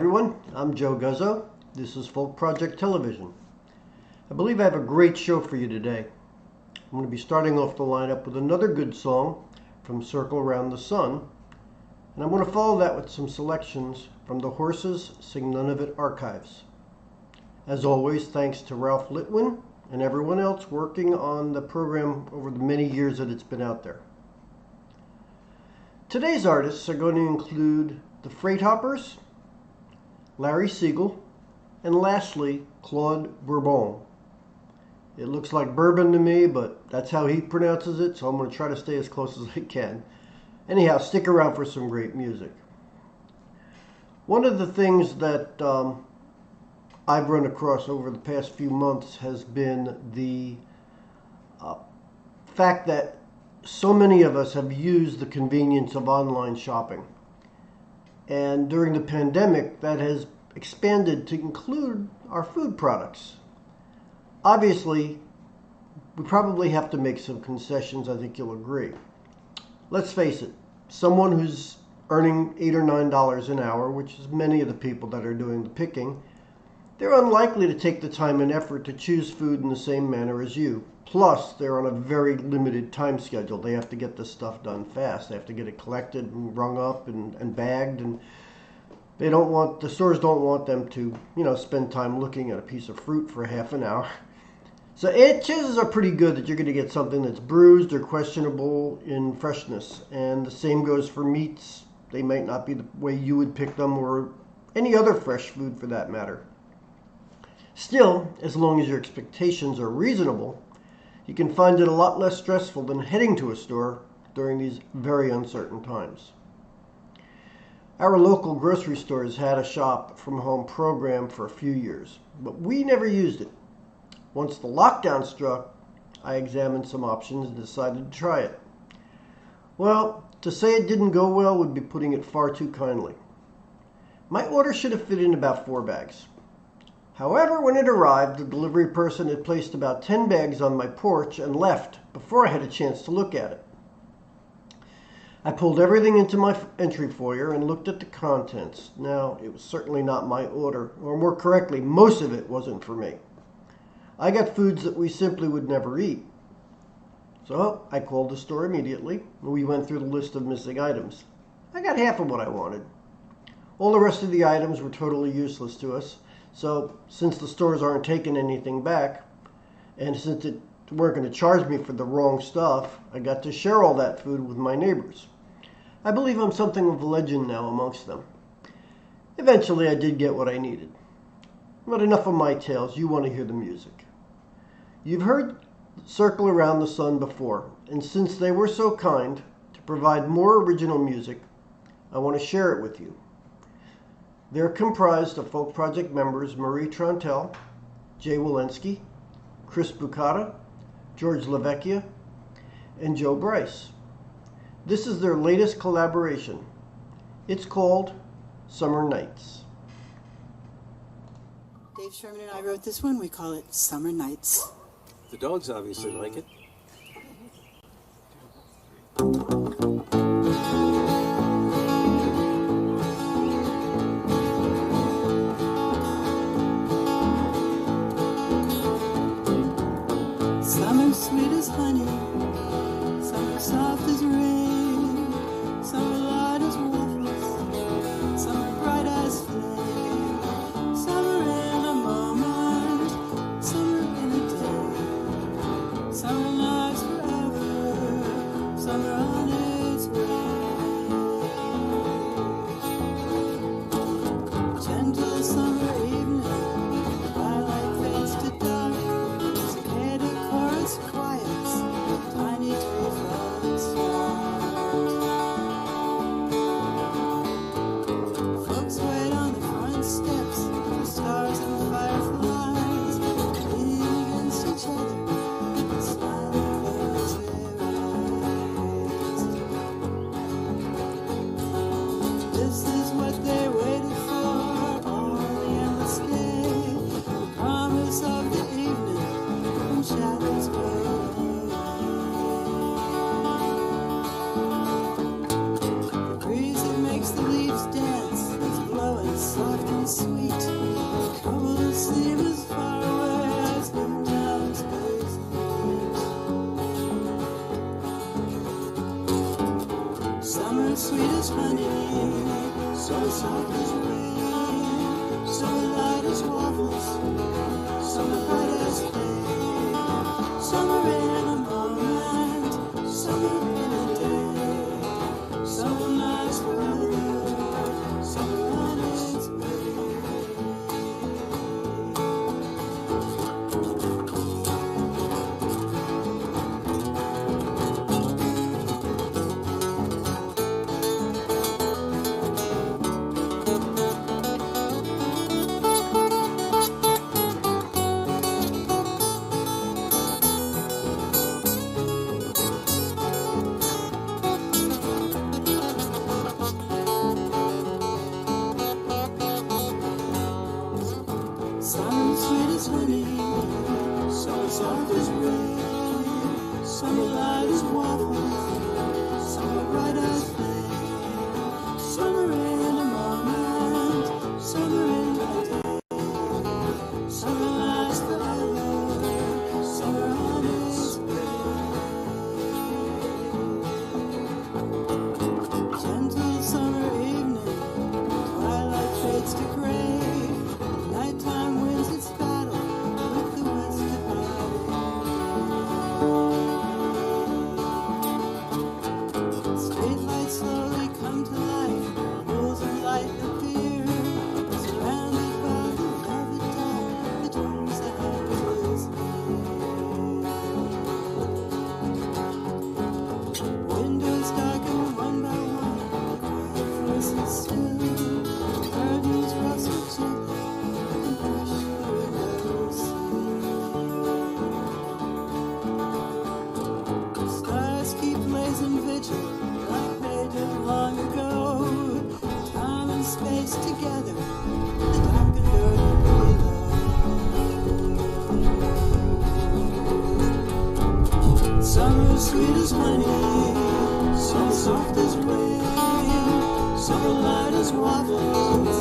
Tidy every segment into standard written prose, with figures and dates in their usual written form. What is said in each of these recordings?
everyone, I'm Joe Guzzo. This is Folk Project Television. I believe I have a great show for you today. I'm going to be starting off the lineup with another good song from Circle Around the Sun, and I'm going to follow that with some selections from the Horses Sing None of It archives. As always, thanks to Ralph Litwin and everyone else working on the program over the many years that it's been out there. Today's artists are going to include the Freight Hoppers, Larry Siegel, and lastly, Claude Ber Ball. It looks like bourbon to me, but that's how he pronounces it, so I'm going to try to stay as close as I can. Anyhow, stick around for some great music. One of the things that I've run across over the past few months has been the fact that so many of us have used the convenience of online shopping. And during the pandemic, that has expanded to include our food products. Obviously, we probably have to make some concessions, I think you'll agree. Let's face it, someone who's earning $8 or $9 an hour, which is many of the people that are doing the picking, they're unlikely to take the time and effort to choose food in the same manner as you. Plus, they're on a very limited time schedule. They have to get this stuff done fast. They have to get it collected and rung up and bagged, and the stores don't want them to, spend time looking at a piece of fruit for half an hour. So chances are pretty good that you're going to get something that's bruised or questionable in freshness. And the same goes for meats. They might not be the way you would pick them, or any other fresh food for that matter. Still, as long as your expectations are reasonable, you can find it a lot less stressful than heading to a store during these very uncertain times. Our local grocery store has had a shop from home program for a few years, but we never used it. Once the lockdown struck, I examined some options and decided to try it. Well, to say it didn't go well would be putting it far too kindly. My order should have fit in about 4 bags. However, when it arrived, the delivery person had placed about 10 bags on my porch and left before I had a chance to look at it. I pulled everything into my entry foyer and looked at the contents. Now, it was certainly not my order, or more correctly, most of it wasn't for me. I got foods that we simply would never eat. So I called the store immediately, and we went through the list of missing items. I got half of what I wanted. All the rest of the items were totally useless to us. So, since the stores aren't taking anything back, and since it weren't going to charge me for the wrong stuff, I got to share all that food with my neighbors. I believe I'm something of a legend now amongst them. Eventually, I did get what I needed. But enough of my tales, you want to hear the music. You've heard Circle Around the Sun before, and since they were so kind to provide more original music, I want to share it with you. They're comprised of Folk Project members Marie Trontel, Jay Walensky, Chris Bucata, George LaVecchia, and Joe Bryce. This is their latest collaboration. It's called Summer Nights. Dave Sherman and I wrote this one. We call it Summer Nights. The dogs obviously like it. Summer sweet as honey, summer soft as rain, summer light as waffles, summer bright as flame, summer in a moment, summer in a day, summer nights forever, summer on its way. Gentle summer evening, twilight fades to dark. Quiets, tiny tree frogs folks wait on the front steps for stars and fireflies, leaning against each other, smiling close their eyes. This is what they waited for all Summer soft as rain, summer light as waffles, summer bright as flame, summer in a moment, summer in a day, summer nights forever, summer on its way. Summer sweet as honey, summer soft as rain, summer light as waffles, summer bright as flame, summer in a moment, summer in a day, summer lasts forever, summer on its way. Gentle summer evening, twilight fades to gray. Nighttime wins its battle with the west divided. Street lights slowly come to life, rules of light appear, surrounded by the velvet dark that turns the houses near. Windows darken one by one, quiet voices still, curtains rustle gently. Stars keep blazing vigil like they did long ago. Time and space together, the dark and dirty below. Summer sweet as honey, summer soft as rain, summer light as waffles,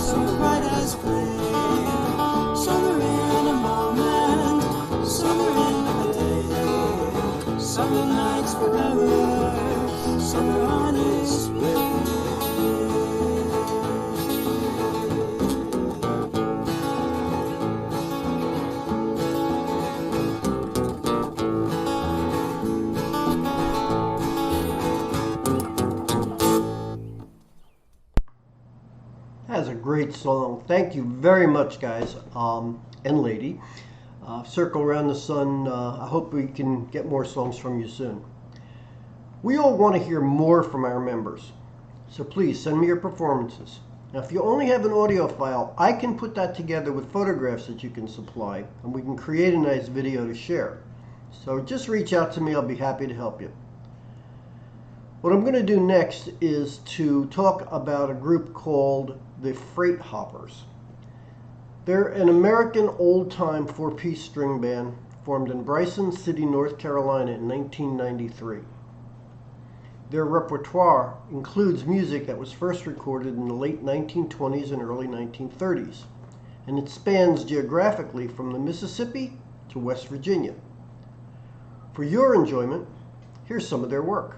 summer bright as flame, summer in a moment, summer in a day, summer nights forever, summer on its way. That's a great song. Thank you very much, guys and lady. Circle Around the Sun. I hope we can get more songs from you soon. We all want to hear more from our members, so please send me your performances. Now, if you only have an audio file, I can put that together with photographs that you can supply, and we can create a nice video to share. So just reach out to me. I'll be happy to help you. What I'm going to do next is to talk about a group called the Freight Hoppers. They're an American old-time four-piece string band formed in Bryson City, North Carolina in 1993. Their repertoire includes music that was first recorded in the late 1920s and early 1930s, and it spans geographically from the Mississippi to West Virginia. For your enjoyment, here's some of their work.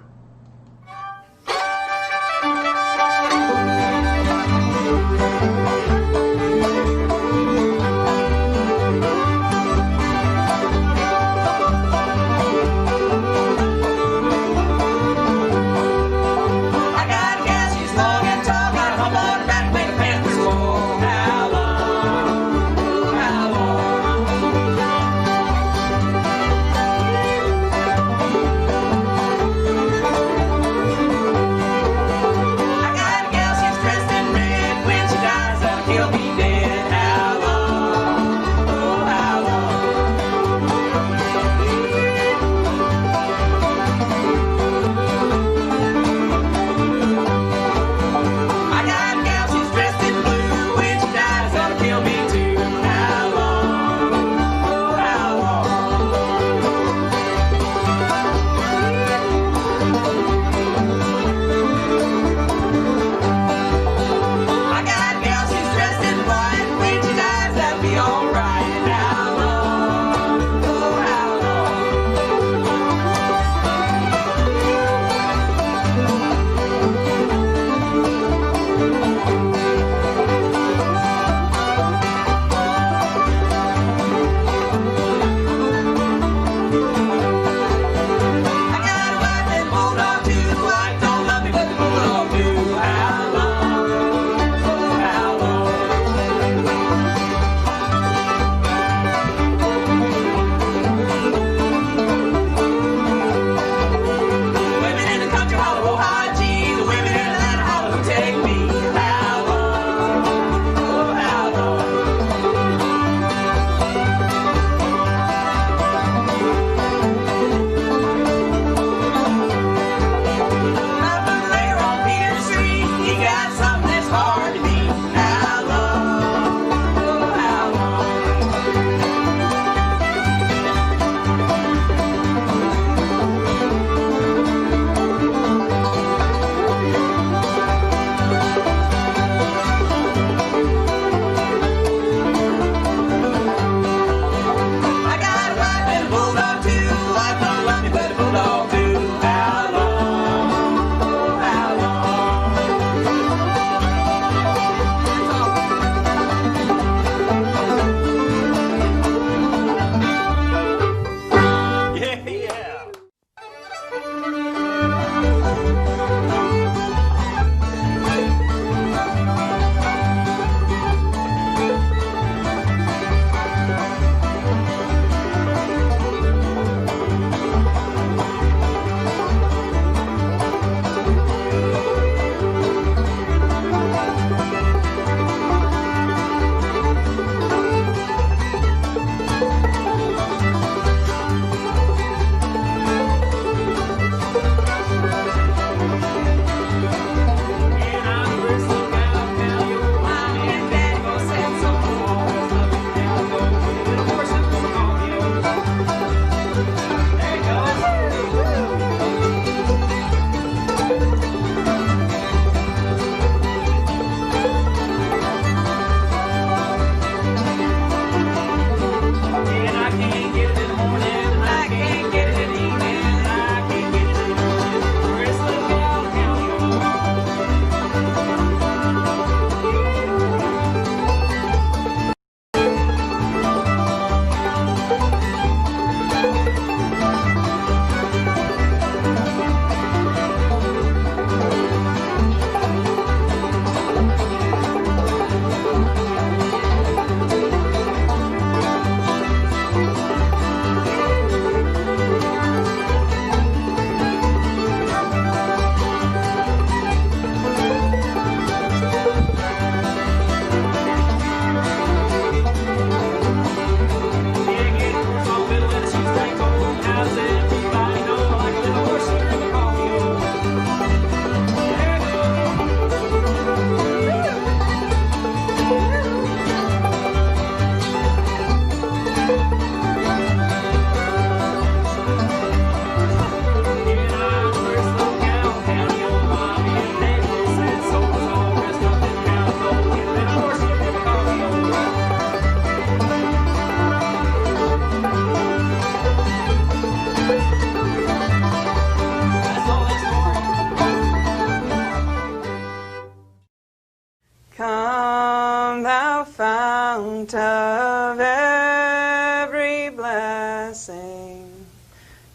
fount of every blessing.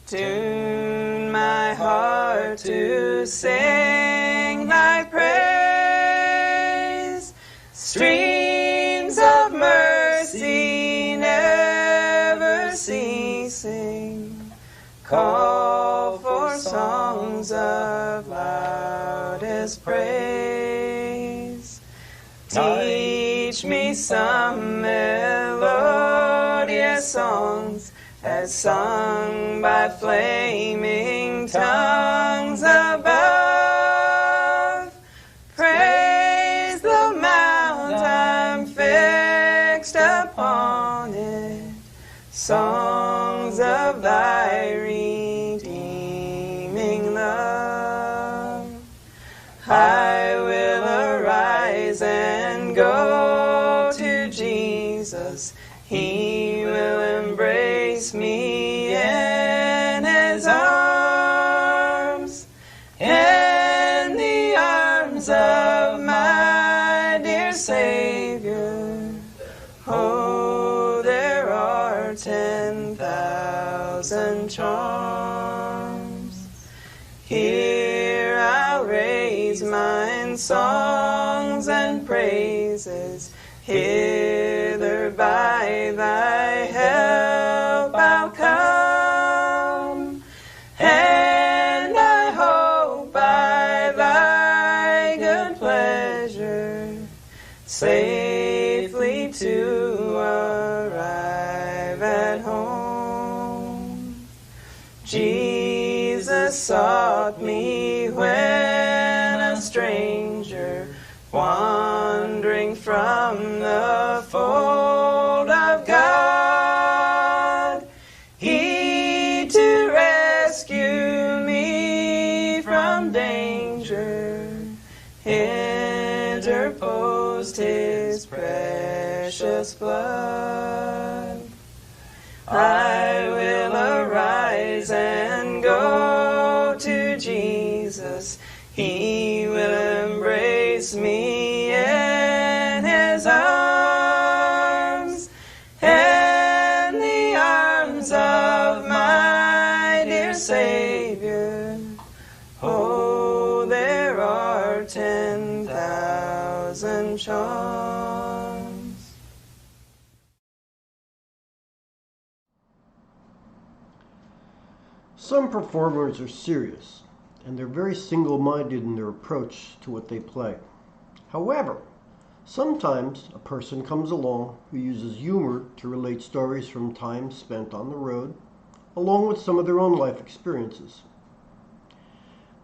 Tune my heart to sing thy praise. Streams of mercy never ceasing, call for songs of loudest praise. Teach me some melodious songs as sung by flaming tongues above. Praise the mount I'm fixed upon it, songs of thy redeeming love. I will arise and go to Jesus. He will embrace me in his arms, in the arms of my dear Savior. Oh, there are 10,000 charms. Here I'll raise mine songs and praises. Hither by thy help I'll come, and I hope by thy good pleasure safely to arrive at home. Jesus sought me when a stranger, wandering from the fold of God. He to rescue me from danger interposed his precious blood. I will arise and go to Jesus. He will embrace me in his arms, in the arms of my dear Savior. Oh, there are 10,000 charms. Some performers are serious, and they're very single-minded in their approach to what they play. However, sometimes a person comes along who uses humor to relate stories from time spent on the road, along with some of their own life experiences.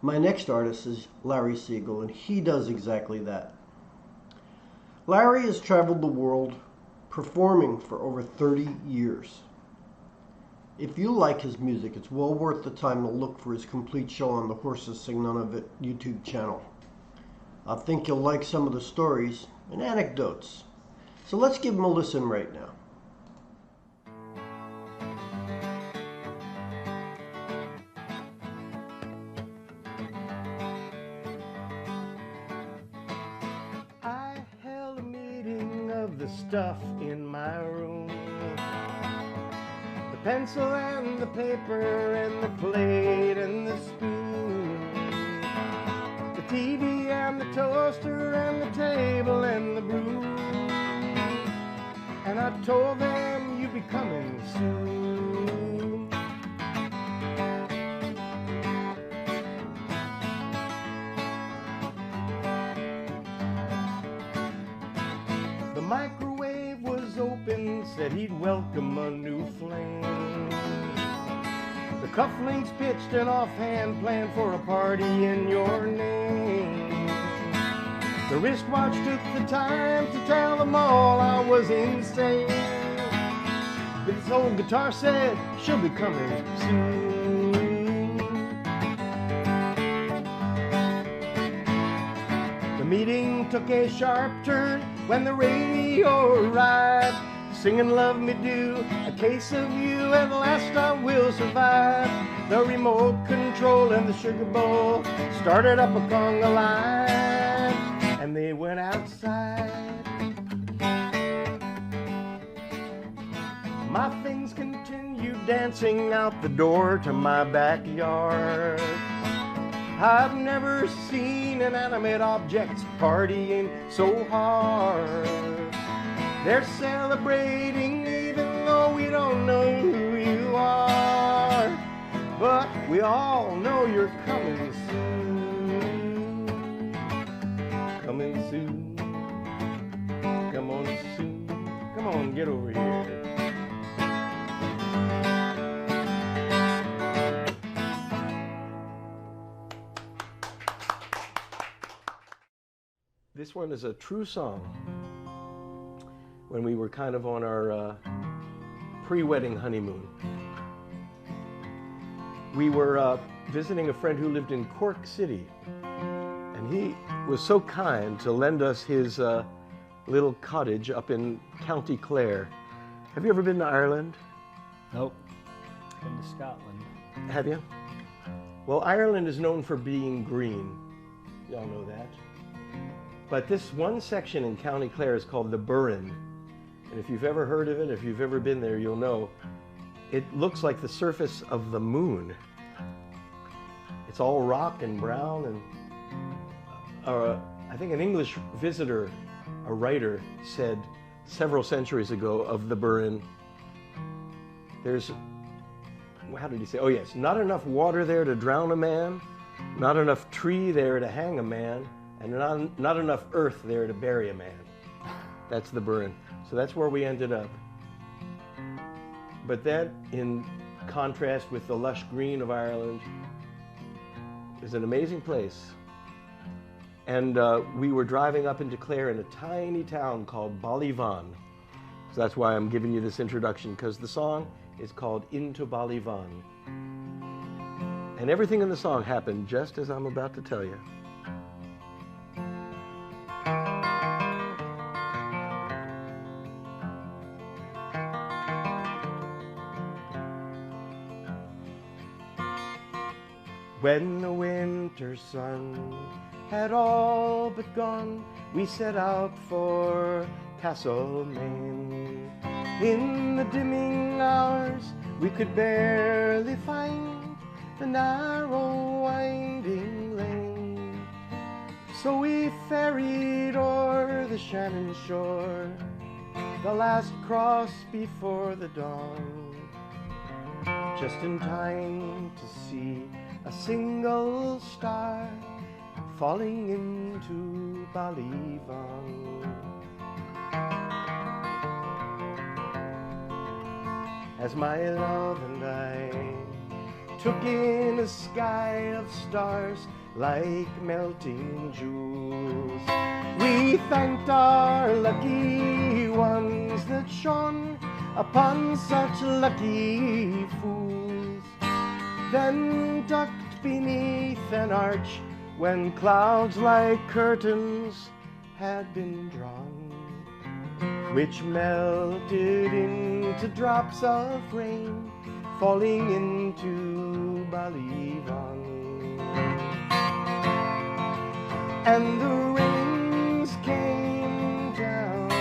My next artist is Larry Siegel, and he does exactly that. Larry has traveled the world performing for over 30 years. If you like his music, it's well worth the time to look for his complete show on the Horses Sing None of It YouTube channel. I think you'll like some of the stories and anecdotes. So let's give him a listen right now. I held a meeting of the stuff in my room. The pencil and the paper and the plate and the spoon. The TV and the toaster and the table and the broom. And I told them you'd be coming soon. The microwave was open, said he'd welcome a new flame. The cufflinks pitched an offhand plan for a party in your name. The wristwatch took the time to tell them all I was insane. But this old guitar said she'll be coming soon. The meeting took a sharp turn when the radio arrived, singing "Love Me Do," "A Case of You," "At Last I Will Survive." The remote control and the sugar bowl started up a conga line, and they went outside. dancing out the door to my backyard. I've never seen inanimate objects partying so hard. They're celebrating even though we don't know who you are. But we all know you're coming soon. Coming soon. Come on soon. Come on, get over here. This one is a true song. When we were kind of on our pre-wedding honeymoon, we were visiting a friend who lived in Cork City, and he was so kind to lend us his little cottage up in County Clare. Have you ever been to Ireland? Nope. Been to Scotland. Have you? Well, Ireland is known for being green. Y'all know that. But this one section in County Clare is called the Burren. And if you've ever heard of it, if you've ever been there, you'll know. It looks like the surface of the moon. It's all rock and brown. And I think an English visitor, a writer, said several centuries ago of the Burren, there's, how did he say? Oh yes, not enough water there to drown a man, not enough tree there to hang a man, and not enough earth there to bury a man. That's the Burren. So that's where we ended up. But that, in contrast with the lush green of Ireland, is an amazing place. And we were driving up into Clare in a tiny town called Ballyvan. So that's why I'm giving you this introduction, because the song is called Into Ballyvan. And everything in the song happened just as I'm about to tell you. When the winter sun had all but gone, we set out for Castlemaine. In the dimming hours, we could barely find the narrow winding lane. So we ferried o'er the Shannon shore, the last cross before the dawn, just in time to see a single star falling into Ballyvan. As my love and I took in a sky of stars like melting jewels, we thanked our lucky ones that shone upon such lucky fools. Then ducked beneath an arch when clouds like curtains had been drawn, which melted into drops of rain falling into Ballyvan. And the rains came down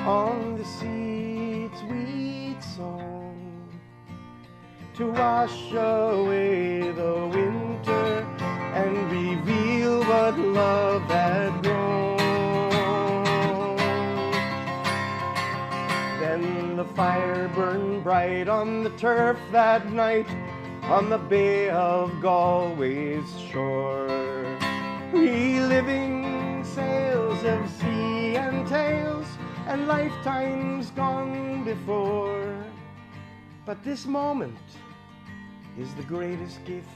on the seeds we'd sown to wash away the winter and reveal what love had grown. Then the fire burned bright on the turf that night on the Bay of Galway's shore, reliving sails of sea and tales and lifetimes gone before. But this moment is the greatest gift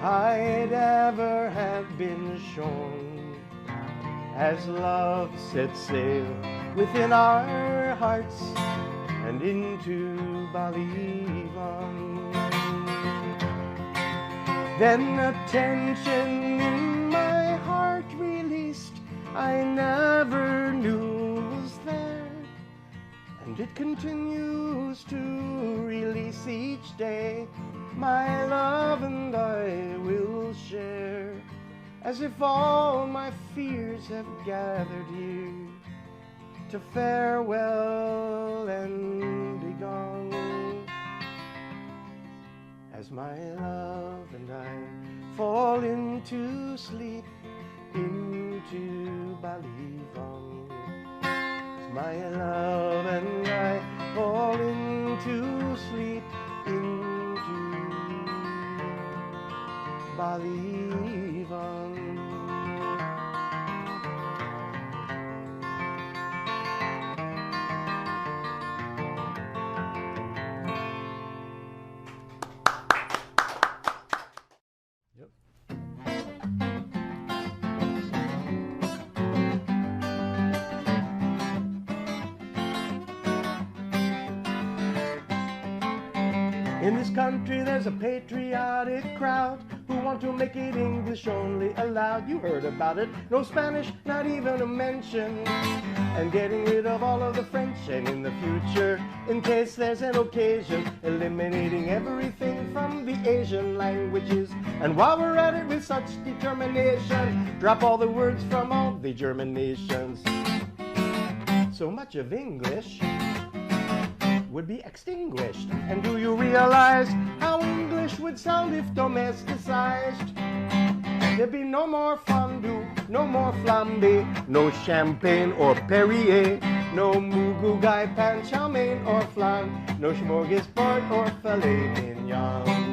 I'd ever have been shown, as love set sail within our hearts and into Ballyvan. Then a tension in my heart released I never knew was there, and it continues to release each day. My love and I will share, as if all my fears have gathered here to farewell and be gone. as my love and I fall into sleep, into Balivon. As my love and I fall into sleep, into Balivon. In this country there's a patriotic crowd who want to make it English only allowed. You heard about it, no Spanish, not even a mention. And getting rid of all of the French, and in the future, in case there's an occasion, eliminating everything from the Asian languages. And while we're at it with such determination, drop all the words from all the German nations. So much of English would be extinguished. And do you realize how English would sound if domesticized? There'd be no more fondue, no more flambe, no champagne or Perrier, no mugu gai pan chow mein or flan, no smorgasbord or filet mignon.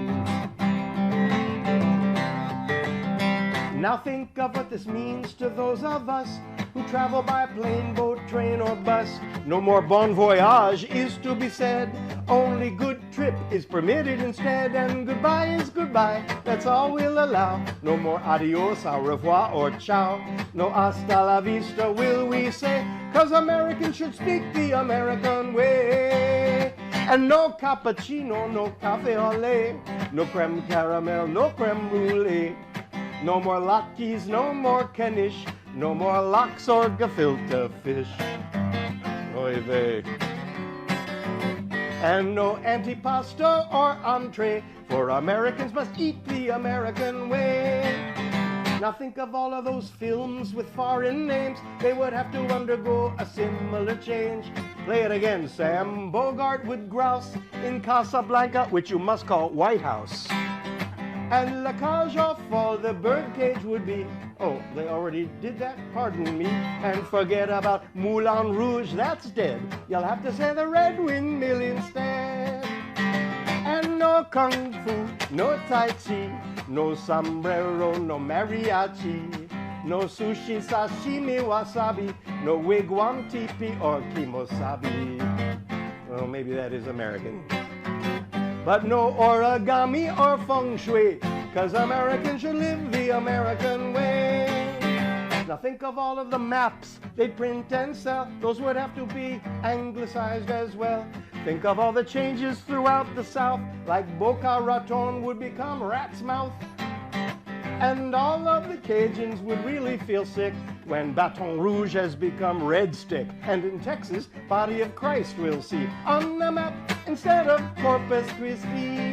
Now think of what this means to those of us who travel by plane, boat, train, or bus. No more bon voyage is to be said. Only good trip is permitted instead. And goodbye is goodbye, that's all we'll allow. No more adios, au revoir, or ciao. No hasta la vista will we say, 'cause Americans should speak the American way. And no cappuccino, no cafe au lait, no creme caramel, no creme brulee. No more latkes, no more knish, no more lox or gefilte fish. Oy vey. And no antipasto or entree, for Americans must eat the American way. Now think of all of those films with foreign names. They would have to undergo a similar change. Play it again, Sam. Bogart would grouse in Casablanca, which you must call White House. And La Cage aux Folles, the birdcage would be, oh, they already did that? Pardon me. And forget about Moulin Rouge, that's dead. You'll have to say the Red Windmill instead. And no Kung Fu, no Tai Chi, no sombrero, no mariachi, no sushi, sashimi, wasabi, no wigwam, teepee, or kimosabi. Well, maybe that is American. But no origami or feng shui, 'cause Americans should live the American way. Now think of all of the maps they print and sell. Those would have to be anglicized as well. Think of all the changes throughout the South, like Boca Raton would become Rat's Mouth. And all of the Cajuns would really feel sick when Baton Rouge has become Red Stick. And in Texas, Body of Christ we'll see on the map instead of Corpus Christi.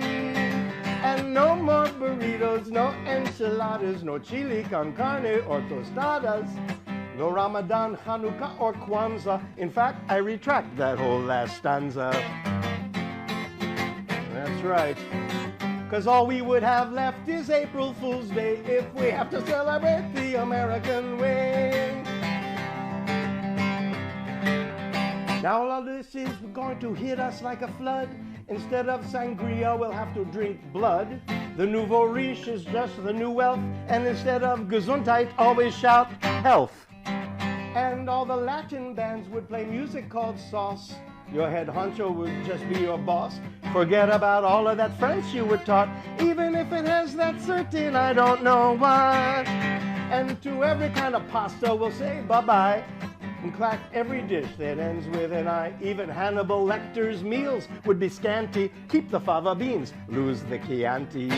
And no more burritos, no enchiladas, no chili con carne or tostadas, no Ramadan, Hanukkah, or Kwanzaa. In fact, I retract that whole last stanza. That's right. 'Cause all we would have left is April Fool's Day if we have to celebrate the American way. Now all this is going to hit us like a flood. Instead of sangria, we'll have to drink blood. The nouveau riche is just the new wealth. And instead of Gesundheit, always shout health. And all the Latin bands would play music called sauce. Your head honcho would just be your boss. Forget about all of that French you were taught, even if it has that certain I don't know what. And to every kind of pasta we'll say bye-bye. And clack every dish that ends with an I. Even Hannibal Lecter's meals would be scanty. Keep the fava beans, lose the Chianti.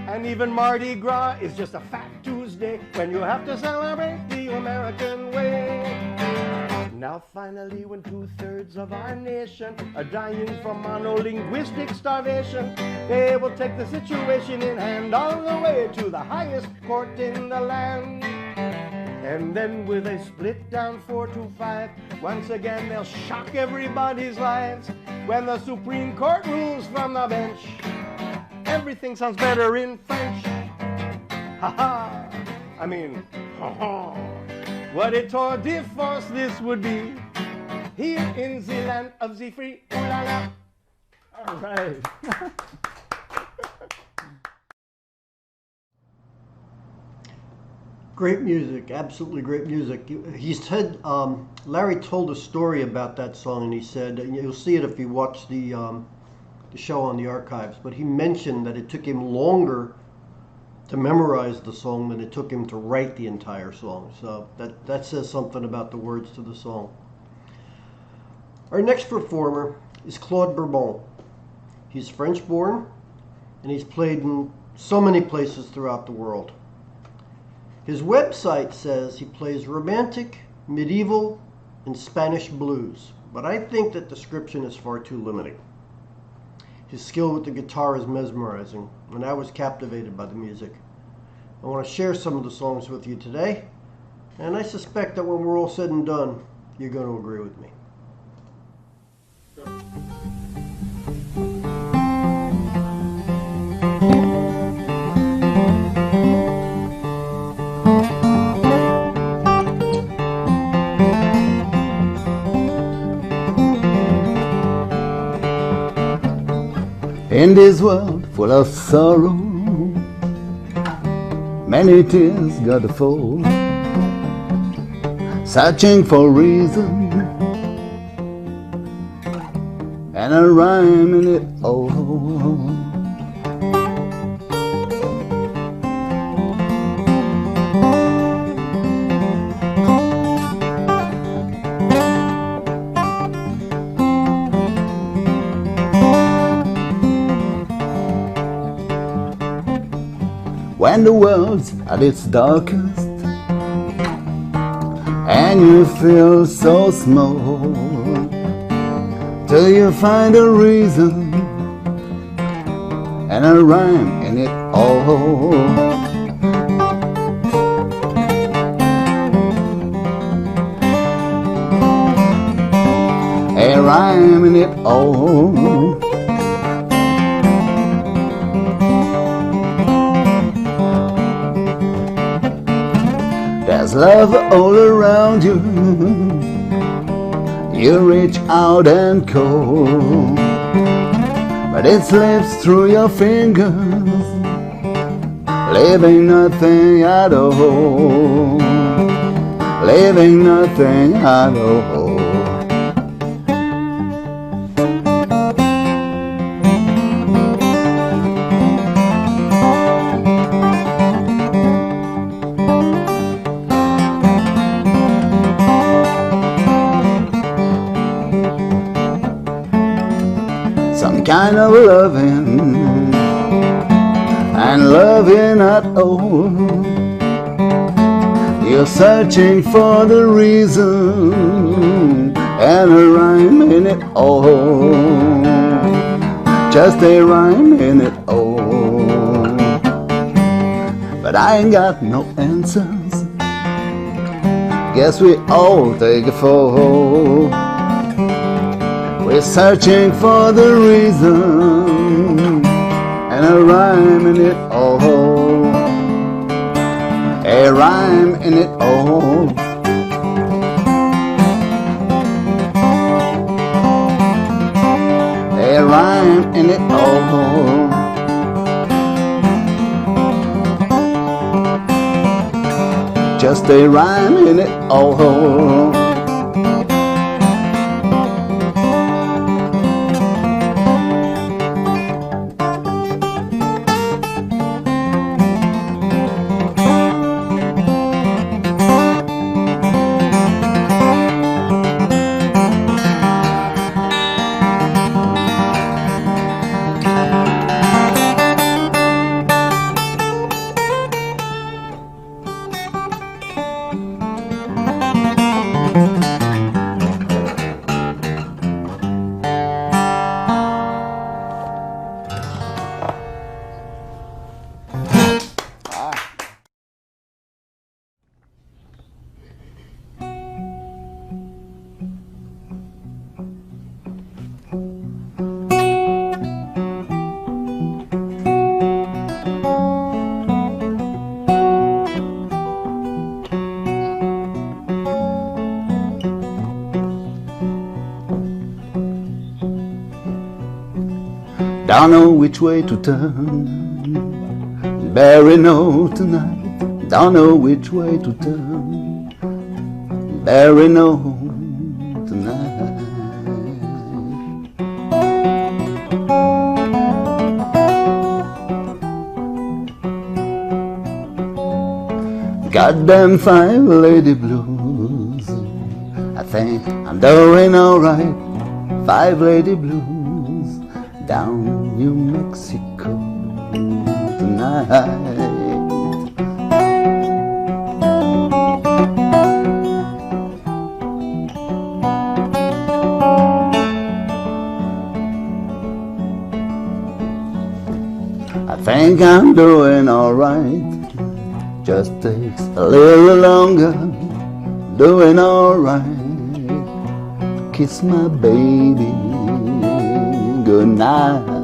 And even Mardi Gras is just a fat Tuesday when you have to celebrate the American way. Now finally, when 2/3 of our nation are dying from monolinguistic starvation, they will take the situation in hand all the way to the highest court in the land. And then with a split down 4-5, once again they'll shock everybody's lives. When the Supreme Court rules from the bench, everything sounds better in French. Ha ha! I mean, ha ha! What a tour de force this would be here in the land of the free. Ooh la la! All right. Great music, absolutely great music. He said, Larry told a story about that song, and he said, and you'll see it if you watch the show on the archives, but he mentioned that it took him longer to memorize the song than it took him to write the entire song. So that says something about the words to the song. Our next performer is Claude Ber Ball. He's French born, and he's played in so many places throughout the world. His website says he plays romantic, medieval, and Spanish blues, but I think that description is far too limiting. His skill with the guitar is mesmerizing, and I was captivated by the music. I want to share some of the songs with you today, and I suspect that when we're all said and done, you're going to agree with me. In this world full of sorrow, many tears got to fall, searching for reason and a rhyme in it all. When the world's at its darkest and you feel so small, till you find a reason and a rhyme in it all. A rhyme in it all. There's love all around you. You reach out and call, but it slips through your fingers, leaving nothing at all, leaving nothing at all. Some kind of loving and loving at all. You're searching for the reason and a rhyme in it all. Just a rhyme in it all. But I ain't got no answers. Guess we all take a fall. We're searching for the reason and a rhyme in it all. A rhyme in it all. A rhyme in it all. Just a rhyme in it all. don't know which way to turn. Barry know tonight, don't know which way to turn. Barry know tonight. Goddamn 5 lady blues, I think I'm doing alright. 5 lady blues down New Mexico tonight. I think I'm doing alright. Just takes a little longer. Doing alright. Kiss my baby good night.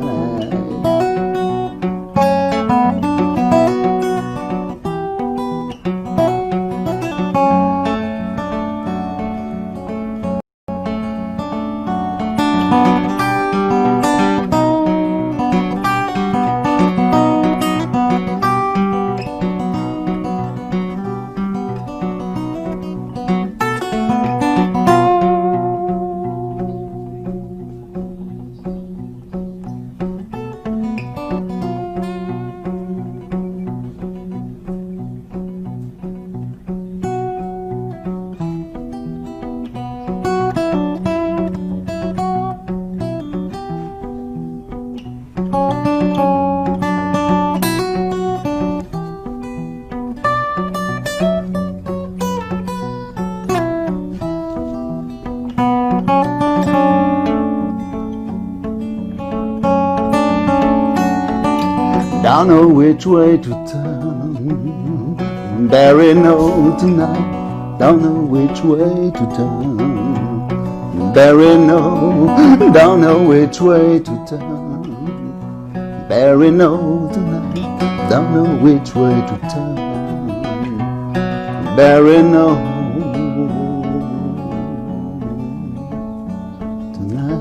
Don't know which way to turn. Barry know tonight. Don't know which way to turn. Barry know. Don't know which way to turn. Barry know tonight. Don't know which way to turn. Barry know tonight.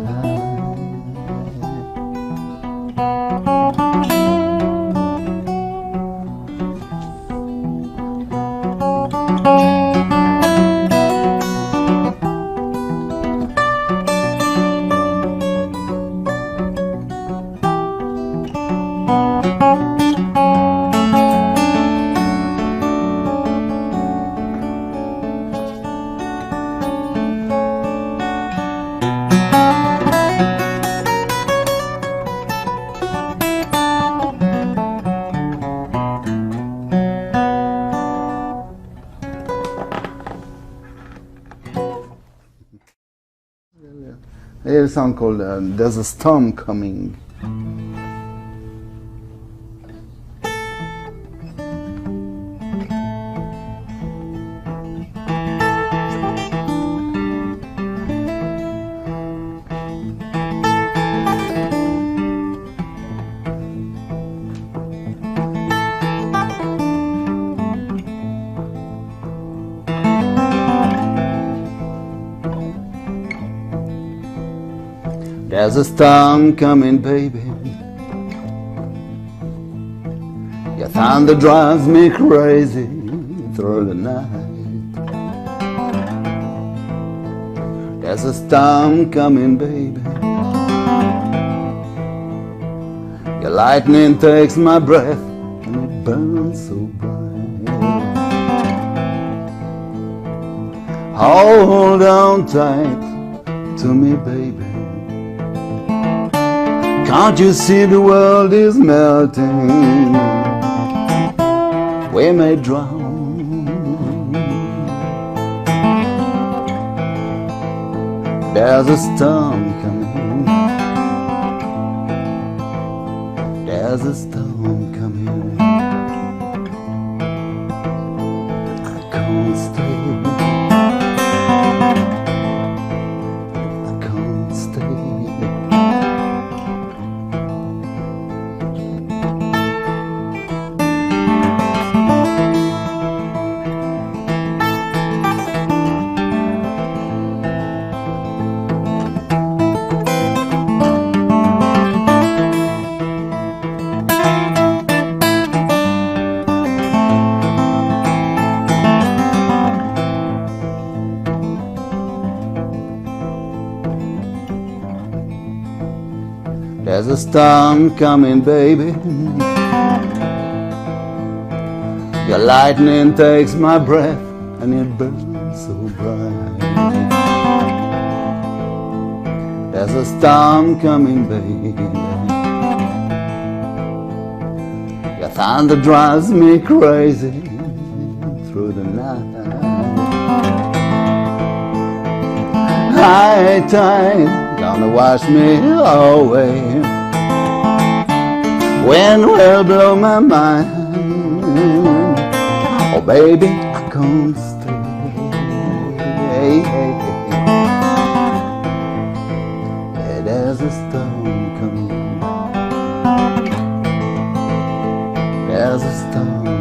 There's a song called There's a Storm Coming. There's a storm coming, baby. Your thunder drives me crazy through the night. There's a storm coming, baby. Your lightning takes my breath and it burns so bright. Hold on tight to me, baby. Can't you see the world is melting? We may drown. There's a storm coming. There's a storm coming. I can't stay. I can't stay. There's a storm coming, baby. Your lightning takes my breath and it burns so bright. There's a storm coming, baby. Your thunder drives me crazy through the night. High tide gonna wash me away. Wind will blow my mind. Oh baby, I can't stay. Yeah, there's a storm coming. There's a storm coming.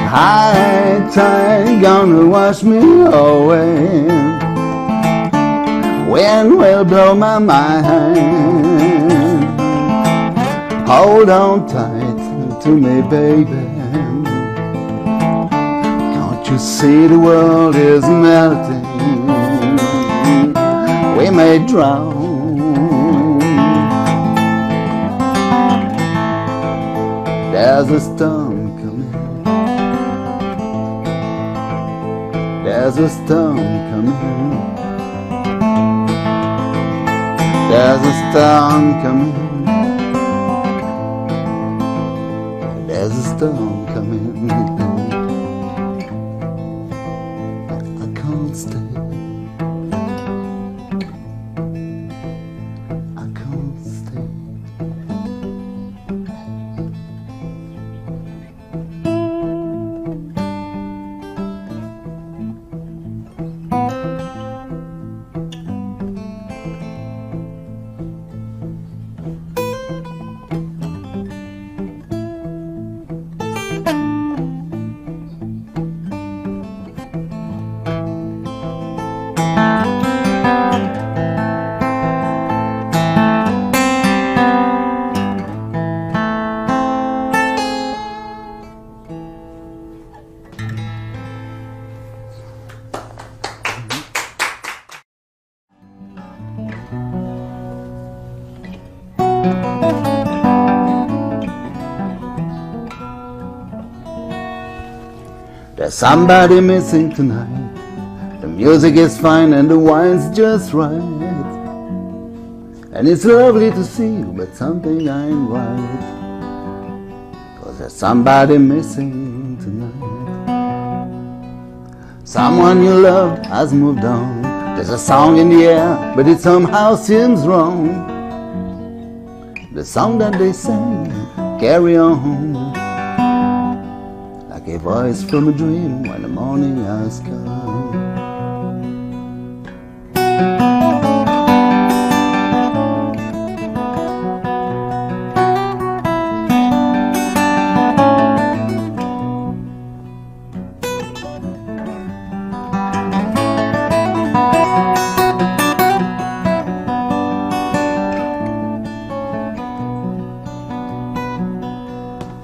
High tide gonna wash me away. Wind will blow my mind. Hold on tight to me, baby. Can't you see the world is melting? We may drown. There's a storm coming. There's a storm coming. There's a storm coming. There's a storm coming. I can't stay. I can't stay. There's somebody missing tonight. The music is fine and the wine's just right. And it's lovely to see you, but something ain't right. 'Cause there's somebody missing tonight. Someone you loved has moved on. There's a song in the air, but it somehow seems wrong. The song that they sang, carry on. Like a voice from a dream when the morning has come.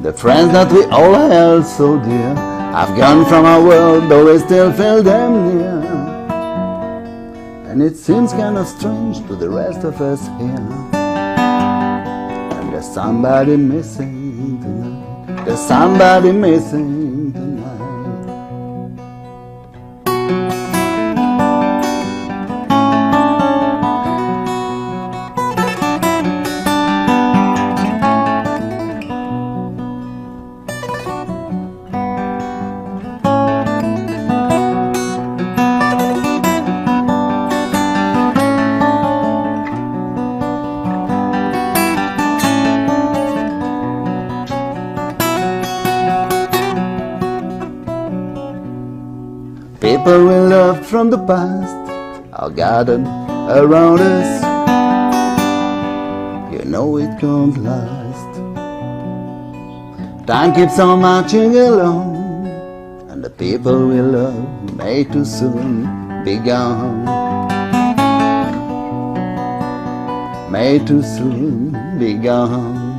The friends that we all held so dear have gone from our world, though we still feel them near. And it seems kind of strange to the rest of us here. And there's somebody missing tonight. There's somebody missing tonight. people we loved from the past are gathered around us. You know it can't last. Time keeps on marching along, and the people we love may too soon be gone. May too soon be gone.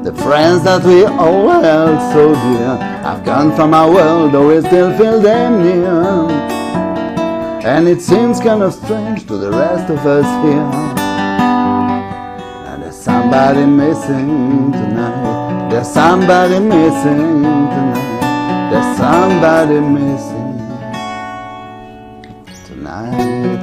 The friends that we all held so dear have gone from our world, though we still feel them near. And it seems kind of strange to the rest of us here. And there's somebody missing tonight. There's somebody missing tonight. There's somebody missing tonight.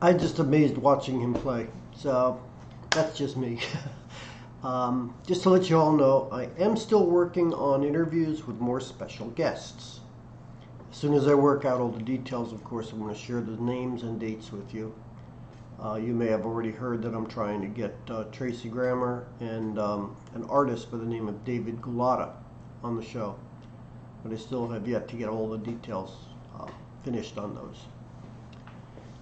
I'm just amazed watching him play. So that's just me. Just to let you all know, I am still working on interviews with more special guests. As soon as I work out all the details, of course, I'm going to share the names and dates with you. You may have already heard that I'm trying to get Tracy Grammer and an artist by the name of David Gulata on the show. But I still have yet to get all the details finished on those.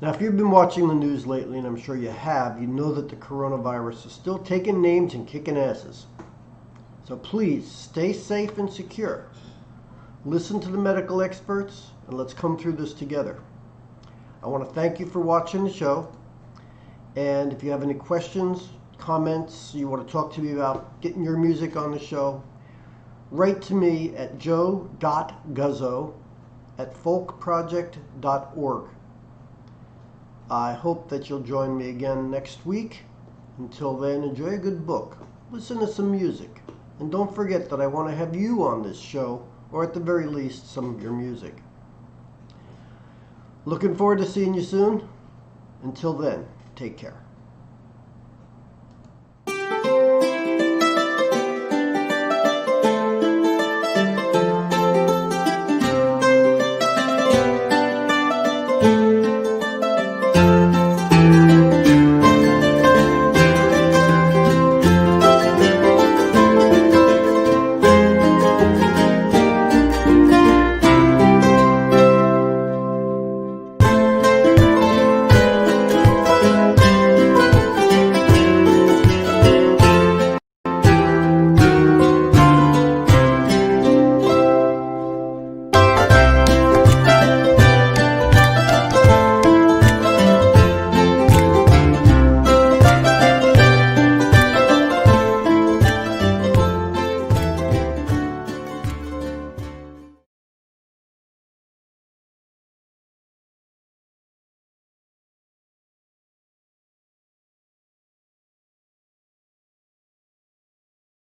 Now, if you've been watching the news lately, and I'm sure you have, you know that the coronavirus is still taking names and kicking asses. So please, stay safe and secure. Listen to the medical experts, and let's come through this together. I want to thank you for watching the show. And if you have any questions, comments, you want to talk to me about getting your music on the show, write to me at joe.guzzo@folkproject.org. I hope that you'll join me again next week. Until then, enjoy a good book, listen to some music, and don't forget that I want to have you on this show, or at the very least, some of your music. Looking forward to seeing you soon. Until then, take care.